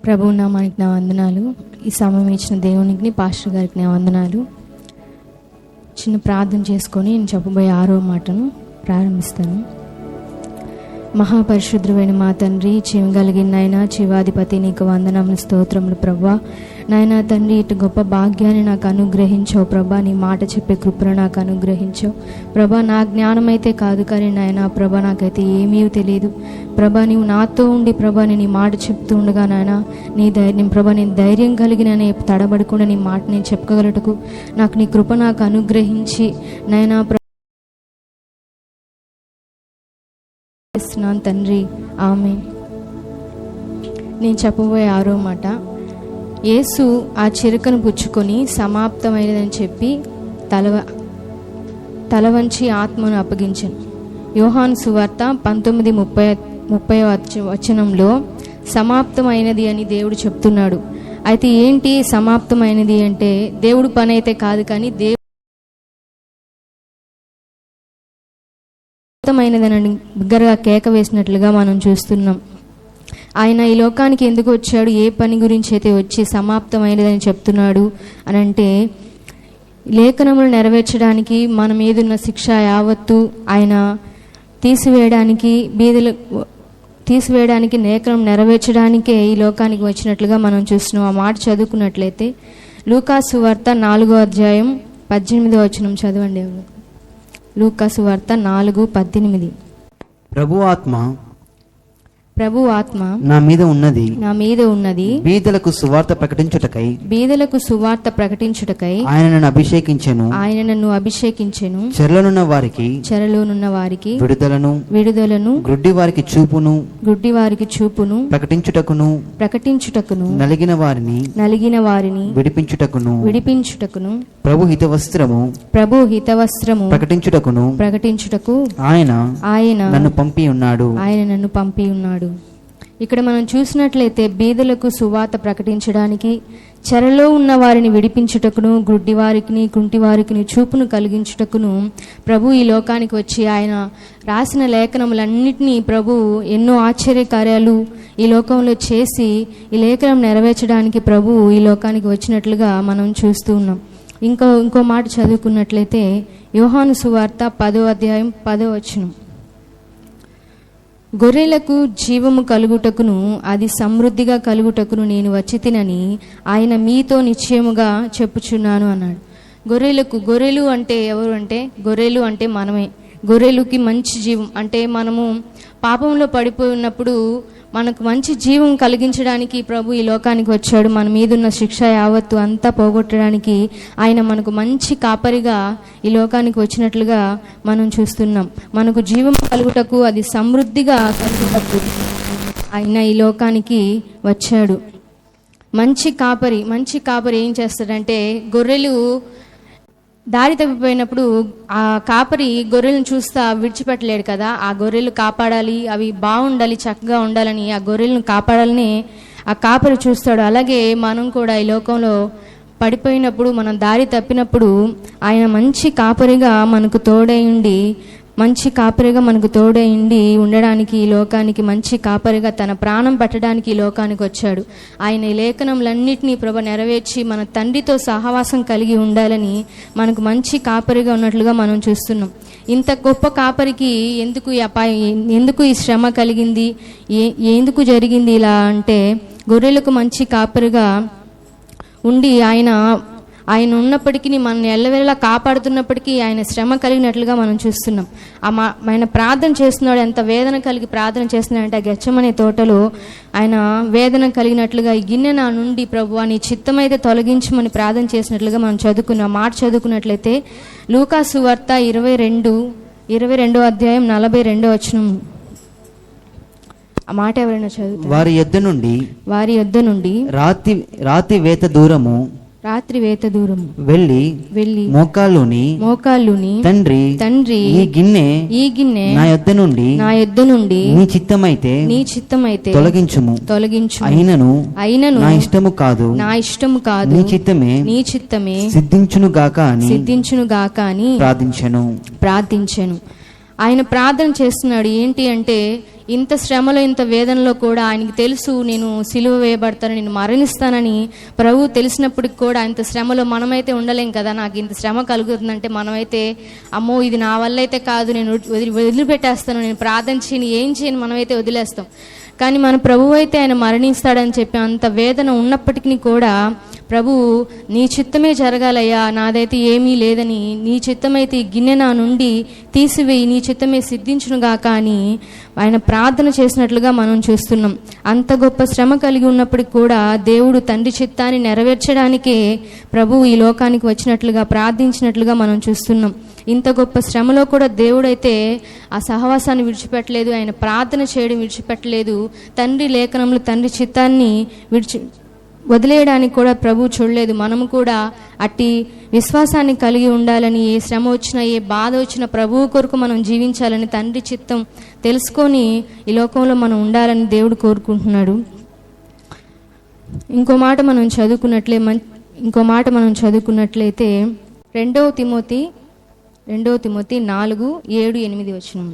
ప్రభువు నామానికి నా వందనాలు. ఈ సమయం ఇచ్చిన దేవునికి, పాస్టర్ గారికి నా వందనాలు. చిన్న ప్రార్థన చేసుకొని నేను చెప్పబోయే 6వ మాటను ప్రారంభిస్తాను. మహాపరిశుద్ధుడైన మా తండ్రి, జీవగలిగిన నాయన, జీవాధిపతి, నీకు వందనములు, స్తోత్రములు ప్రభా. నాయన తండ్రి, ఇటు గొప్ప భాగ్యాన్ని నాకు అనుగ్రహించావు ప్రభా. నీ మాట చెప్పే కృపను నాకు అనుగ్రహించావు ప్రభా. నా జ్ఞానం అయితే కాదు కానీ నాయన ప్రభా, నాకైతే ఏమీ తెలియదు ప్రభా. నీవు నాతో ఉండి ప్రభా, నేను నీ మాట చెప్తూ ఉండగా నాయన నీ ధైర్యం ప్రభా, నేను ధైర్యం కలిగి నేను తడబడకుండా నీ మాట నేను చెప్పగలటకు నాకు నీ కృప నాకు అనుగ్రహించి నాయన తండ్రి. ఆమేన్. నేను చెప్పబోయే 6వ మాట, యేసు ఆ చిరుకను పుచ్చుకొని సమాప్తమైనదని చెప్పి తల వంచి ఆత్మను అప్పగించను. యోహాను సువార్త 19:30 వచనంలో సమాప్తమైనది అని దేవుడు చెప్తున్నాడు. అయితే ఏంటి సమాప్తమైనది అంటే, దేవుడు పని అయితే కాదు కానీ సమాప్తమైనదని బిగ్గరగా కేక వేసినట్లుగా మనం చూస్తున్నాం. ఆయన ఈ లోకానికి ఎందుకు వచ్చాడు, ఏ పని గురించి అయితే వచ్చి సమాప్తమైనదని చెప్తున్నాడు అని అంటే, లేఖనములు నెరవేర్చడానికి, మన మీదున్న శిక్ష యావత్తు ఆయన తీసివేయడానికి లేఖనం నెరవేర్చడానికే ఈ లోకానికి వచ్చినట్లుగా మనం చూస్తున్నాం. ఆ మాట చదువుకున్నట్లయితే లూకాసు వార్త 4:18 వచనం చదవండి. లూకాసు వార్త 4:18. ప్రభు ఆత్మ నా మీద ఉన్నది, బీదలకు సువార్త ప్రకటించుటకై ఆయన నన్ను అభిషేకించెను. చెరలోనున్న వారికి విడుదలను, గుడ్డి వారికి చూపును ప్రకటించుటకును, నలిగిన వారిని విడిపించుటకును, ప్రభు హితవస్త్రము ప్రకటించుటకు ఆయన నన్ను పంపి ఉన్నాడు. ఇక్కడ మనం చూసినట్లయితే బీదలకు సువార్త ప్రకటించడానికి, చెరలో ఉన్న వారిని విడిపించుటకును, గుడ్డి వారికి కుంటి వారికి చూపును కలిగించుటకును ప్రభు ఈ లోకానికి వచ్చి ఆయన రాసిన లేఖనములన్నిటినీ ప్రభు ఎన్నో ఆశ్చర్యకార్యాలు ఈ లోకంలో చేసి ఈ లేఖనం నెరవేర్చడానికి ప్రభు ఈ లోకానికి వచ్చినట్లుగా మనం చూస్తూ ఉన్నాం. ఇంకో మాట చదువుకున్నట్లయితే యోహాను సువార్త 10:10 వచనం, గొర్రెలకు జీవము కలుగుటకును అది సమృద్ధిగా కలుగుటకును నేను వచ్చి తినని ఆయన మీతో నిశ్చయముగా చెప్పుచున్నాను అన్నాడు. గొర్రెలు అంటే ఎవరు అంటే, గొర్రెలు అంటే మనమే. గొర్రెలుకి మంచి జీవం అంటే, మనము పాపంలో పడిపోయి ఉన్నప్పుడు మనకు మంచి జీవం కలిగించడానికి ప్రభు ఈ లోకానికి వచ్చాడు. మన మీదున్న శిక్ష యావత్తు అంతా పోగొట్టడానికి ఆయన మనకు మంచి కాపరిగా ఈ లోకానికి వచ్చినట్లుగా మనం చూస్తున్నాం. మనకు జీవం కలుగుటకు, అది సమృద్ధిగా కలుగుటకు ఆయన ఈ లోకానికి వచ్చాడు. మంచి కాపరి ఏం చేస్తాడంటే, గొర్రెలు దారి తప్పిపోయినప్పుడు ఆ కాపరి గొర్రెలను చూస్తా విడిచిపెట్టలేడు కదా. ఆ గొర్రెలు కాపాడాలి, అవి బాగుండాలి, చక్కగా ఉండాలని ఆ గొర్రెలను కాపాడాలని ఆ కాపరి చూస్తాడు. అలాగే మనం కూడా ఈ లోకంలో పడిపోయినప్పుడు, మనం దారి తప్పినప్పుడు ఆయన మంచి కాపరిగా మనకు తోడై ఉండి ఉండడానికి, ఈ లోకానికి మంచి కాపరిగా తన ప్రాణం పెట్టడానికి ఈ లోకానికి వచ్చాడు. ఆయన ఈ లేఖనములన్నిటినీ ప్రభు నెరవేర్చి మన తండ్రితో సహవాసం కలిగి ఉండాలని మనకు మంచి కాపరిగా ఉన్నట్లుగా మనం చూస్తున్నాం. ఇంత గొప్ప కాపరికి ఎందుకు ఈ శ్రమ కలిగింది, ఎందుకు జరిగింది ఇలా అంటే, గొర్రెలకు మంచి కాపరిగా ఉండి ఆయన ఉన్నప్పటికీ మనల్ని ఎల్లవేళలా కాపాడుతున్నప్పటికీ ఆయన శ్రమ కలిగినట్లుగా మనం చూస్తున్నాం. ఆయన ప్రార్థన చేస్తున్నాడు, ఎంత వేదన కలిగి ప్రార్థన చేస్తున్నాడంటే, ఆ గెత్సేమనే తోటలో ఆయన వేదన కలిగినట్లుగా, ఈ గిన్నె నా నుండి ప్రభువా నీ చిత్తమైతే తొలగించమని ప్రార్థన చేసినట్లుగా మనం చదువుకున్నాం. మాట చదువుకున్నట్లయితే లూకాసు వార్త 22వ అధ్యాయం 42వ వచనం. ఆ మాట ఎవరైనా చదువుతారు? వారి యొద్ద నుండి రాత్రి వేత దూరము వెళ్ళి మోకాళ్ళుని తండ్రి ఈ గిన్నె నా యొద్ద నుండి నీ చిత్తమైతే తొలగించుము. అయినను నా ఇష్టము కాదు నీ చిత్తమే సిద్ధించును గాక అని ప్రార్థించెను. ఆయన ప్రార్థన చేస్తున్నాడు. ఏంటి అంటే, ఇంత శ్రమలో ఇంత వేదనలో కూడా ఆయనకి తెలుసు నేను సిలువ వేయబడతాను, నేను మరణిస్తానని ప్రభు తెలిసినప్పటికి కూడా ఇంత శ్రమలో మనమైతే ఉండలేం కదా. నాకు ఇంత శ్రమ కలుగుతుందంటే మనమైతే అమ్మో ఇది నా వల్ల అయితే కాదు, నేను వదిలిపెట్టేస్తాను, నేను ప్రార్థన చేయని ఏం చేయను మనమైతే వదిలేస్తాం. కానీ మన ప్రభువు అయితే ఆయన మరణిస్తాడని చెప్పి అంత వేదన ఉన్నప్పటికీ కూడా ప్రభువు నీ చిత్తమే జరగాలయ్యా, నాదైతే ఏమీ లేదని, నీ చిత్తమైతే ఈ గిన్నె నా నుండి తీసివేయి, నీ చిత్తమే సిద్ధించునుగాక అని ఆయన ప్రార్థన చేసినట్లుగా మనం చూస్తున్నాం. అంత గొప్ప శ్రమ కలిగి ఉన్నప్పటికి కూడా దేవుడు తండ్రి చిత్తాన్ని నెరవేర్చడానికే ప్రభువు ఈ లోకానికి వచ్చినట్లుగా ప్రార్థించినట్లుగా మనం చూస్తున్నాం. ఇంత గొప్ప శ్రమలో కూడా దేవుడైతే ఆ సహవాసాన్ని విడిచిపెట్టలేదు, ఆయన ప్రార్థన చేయడం విడిచిపెట్టలేదు. తండ్రి లేఖనంలో తండ్రి చిత్తాన్ని వదిలేయడానికి కూడా ప్రభు చూడలేదు. మనము కూడా అట్టి విశ్వాసాన్ని కలిగి ఉండాలని, ఏ శ్రమ వచ్చినా ఏ బాధ వచ్చినా ప్రభువు కొరకు మనం జీవించాలని, తండ్రి చిత్తం తెలుసుకొని ఈ లోకంలో మనం ఉండాలని దేవుడు కోరుకుంటున్నాడు. ఇంకో మాట మనం చదువుకున్నట్లయితే 2 తిమోతి 4:7-8 వచనం.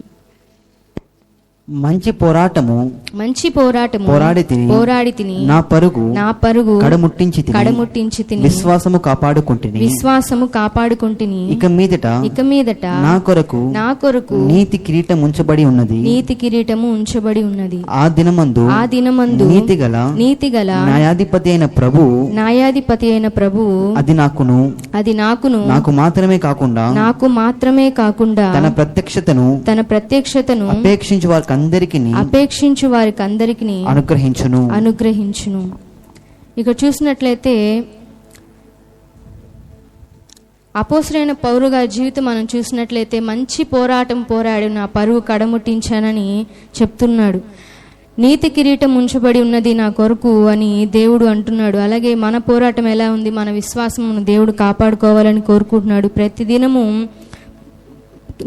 మంచి పోరాటము పోరాడి తిని నా పరుగు కడముట్టించి తిని విశ్వాసము కాపాడుకుంటుని ఇక మీదట నా కొరకు నీతి కిరీటము ఉంచబడి ఉన్నది. ఆ దినమందు నీతిగల న్యాయాధిపతి అయిన ప్రభువు అది నాకును నాకు మాత్రమే కాకుండా తన ప్రత్యక్షతను అపేక్షించు వారికందరికీ అనుగ్రహించును. ఇక చూసినట్లయితే అపోస్తలుడైన పౌలు గారి జీవితం మనం చూసినట్లయితే మంచి పోరాటం పోరాడు, నా పరువు కడముట్టించానని చెప్తున్నాడు. నీతి కిరీటం ఉంచబడి ఉన్నది నా కొరకు అని దేవుడు అంటున్నాడు. అలాగే మన పోరాటం ఎలా ఉంది? మన విశ్వాసం దేవుడు కాపాడుకోవాలని కోరుకుంటున్నాడు. ప్రతిదినము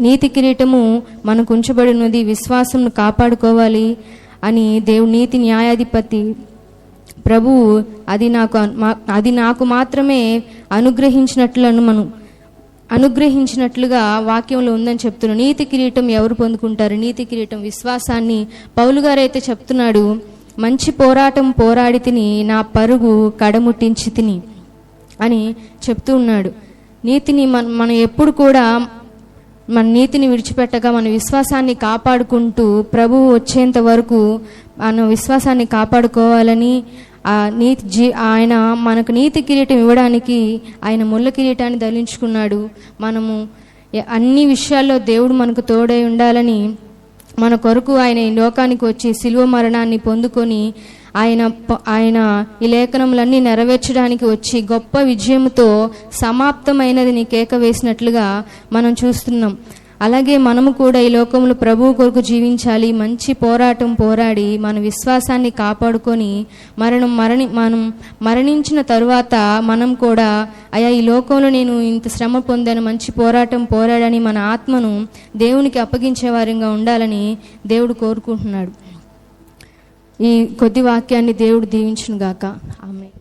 నీతి కిరీటము మనకు ఉంచబడి ఉన్నది, విశ్వాసం కాపాడుకోవాలి అని దేవుడు నీతి న్యాయాధిపతి ప్రభువు అది నాకు మాత్రమే అనుగ్రహించినట్లుగా వాక్యంలో ఉందని చెప్తున్నాడు. నీతి కిరీటం ఎవరు పొందుకుంటారు? నీతి కిరీటం విశ్వాసాన్ని పౌలు గారు అయితే చెప్తున్నాడు, మంచి పోరాటం పోరాడి తిని నా పరుగు కడముట్టించి తిని అని చెప్తూ ఉన్నాడు. నీతిని మనం ఎప్పుడు కూడా మన నీతిని విడిచిపెట్టగా మన విశ్వాసాన్ని కాపాడుకుంటూ ప్రభువు వచ్చేంత వరకు మన విశ్వాసాన్ని కాపాడుకోవాలని ఆయన మనకు నీతి కిరీటం ఇవ్వడానికి ఆయన ముళ్ళ కిరీటాన్ని ధరించుకున్నాడు. మనము అన్ని విషయాల్లో దేవుడు మనకు తోడై ఉండాలని మన కొరకు ఆయన ఈ లోకానికి వచ్చి శిలువ మరణాన్ని పొందుకొని ఆయన ఈ లేఖనములన్నీ నెరవేర్చడానికి వచ్చి గొప్ప విజయంతో సమాప్తమైనది నీ కేక వేసినట్లుగా మనం చూస్తున్నాం. అలాగే మనము కూడా ఈ లోకంలో ప్రభువు కొరకు జీవించాలి. మంచి పోరాటం పోరాడి మన విశ్వాసాన్ని కాపాడుకొని మనం మరణించిన తరువాత మనం కూడా అయ్యా ఈ లోకంలో నేను ఇంత శ్రమ పొందాను, మంచి పోరాటం పోరాడని మన ఆత్మను దేవునికి అప్పగించే వారిగా ఉండాలని దేవుడు కోరుకుంటున్నాడు. ఈ కొద్ది వాక్యాన్ని దేవుడు దీవించును గాక. ఆమేన్.